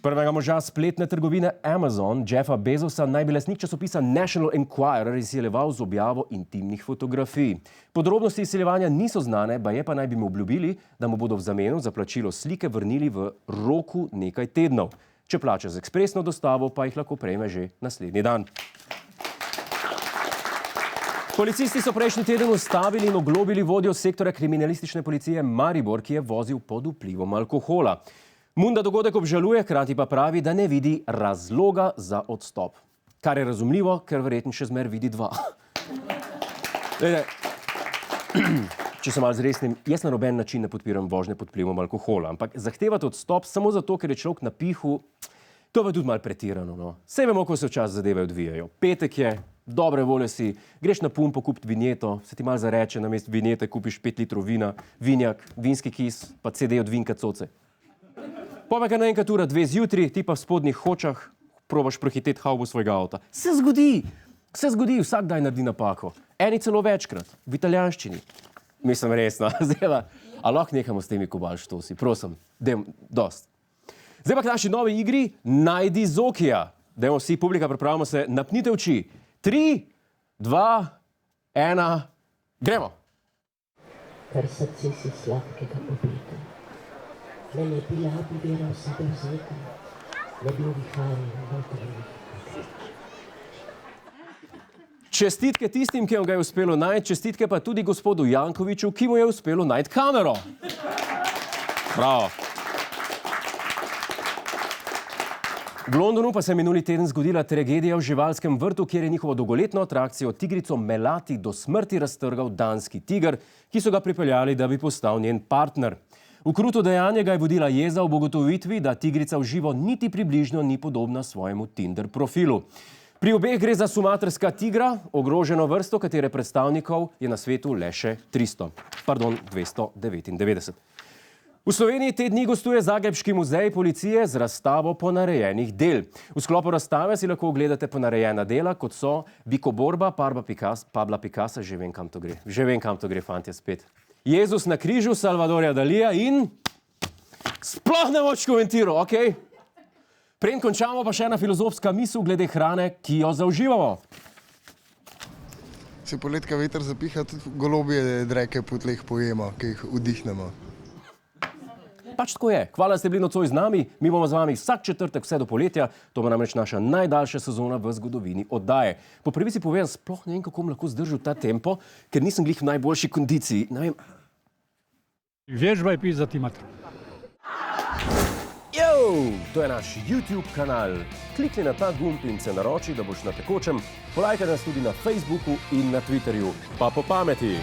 Prvega moža spletne trgovine Amazon, Jeffa Bezosa, naj bi lastnik časopisa National Enquirer izsiljeval z objavo intimnih fotografij. Podrobnosti izsiljevanja niso znane, baje pa naj bi mu obljubili, da mu bodo v zameno za plačilo slike vrnili v roku nekaj tednov. Če plača z ekspresno dostavo, pa jih lahko prejme že naslednji dan. Policisti so prejšnji teden ustavili in oglobili vodjo sektorja kriminalistične policije Maribor, ki je vozil pod vplivom alkohola. Munda dogodek obžaluje, hkrati pa pravi, da ne vidi razloga za odstop. Kar je razumljivo, ker verjetno še zmer vidi dva. Če se malo zresnim, jaz na noben način ne podpiram vožnje pod vplivom alkohola, ampak zahtevati odstop samo zato, ker je človek na pihu, to pa je tudi malo pretirano. No. Saj vemo, ko se včasih zadeve odvijajo. Petek je, dobre volje si, greš na pumpo kupiti vinjeto, se ti malo zareče, namesto vinjete kupiš 5 litrov vina, vinjak, vinski kis, pa CD od vinka coce. Poveka naenkrat ura 2 zjutraj, ti pa v spodnjih hočah probaš prehiteti havbo svojega avta. Se zgodi, vsak daj naredi napako. Eni celo večkrat, v italijanščini. Mislim resno, zdaj a lahko nehamo s temi kobalštosi, prosim, dost. Zdaj pa k naši novi igri, najdi Zokija. Dajmo vsi, publika, pripravimo se, napnite oči. 3, 2, 1, gremo! Kar srce si sladkega pobita. Ne bi vera v sebe vzeta, ne bi oviharil notranjih. Čestitke tistim, ki vam ga je uspelo najti, čestitke pa tudi gospodu Jankoviču, ki mu je uspelo najti kamero. Bravo. V Londonu pa se je minuli teden zgodila tragedija v živalskem vrtu, kjer je njihovo dolgoletno atrakcijo tigrico Melati do smrti raztrgal danski tiger, ki so ga pripeljali, da bi postal njen partner. V kruto dejanje ga je vodila jeza ob ugotovitvi, da tigrica v živo niti približno ni podobna svojemu Tinder profilu. Pri obeh gre za sumatrska tigra, ogroženo vrsto, katere predstavnikov je na svetu le še 299. V Sloveniji te dni gostuje Zagrebški muzej policije z razstavo ponarejenih del. V sklopu razstave si lahko ogledate ponarejena dela, kot so Bikoborba, Pabla Picassa, že vem, kam to gre, fantje, spet. Jezus na križu, Salvadorja Dalija in sploh ne moč komentiral, okej? Preden končamo pa še ena filozofska misel glede hrane, ki jo zauživamo. Se poletka veter zapiha, tudi golobje dreke po tleh pojemo, ki jih vdihnemo. Pač tako je. Hvala, da ste bili nocoj z nami. Mi bomo z vami vsak četrtek vse do poletja. To bo namreč naša najdaljša sezona v zgodovini oddaje. Po prvi si povem, sploh ne vem, kako bom lahko zdržal ta tempo, ker nisem glih v najboljši kondiciji. Ne vem. Vježbaj pisati mater. To je naš YouTube kanal. Klikni na ta gumb in se naroči, da boš na tekočem. Polajkaj nas tudi na Facebooku in na Twitterju. Pa po pameti!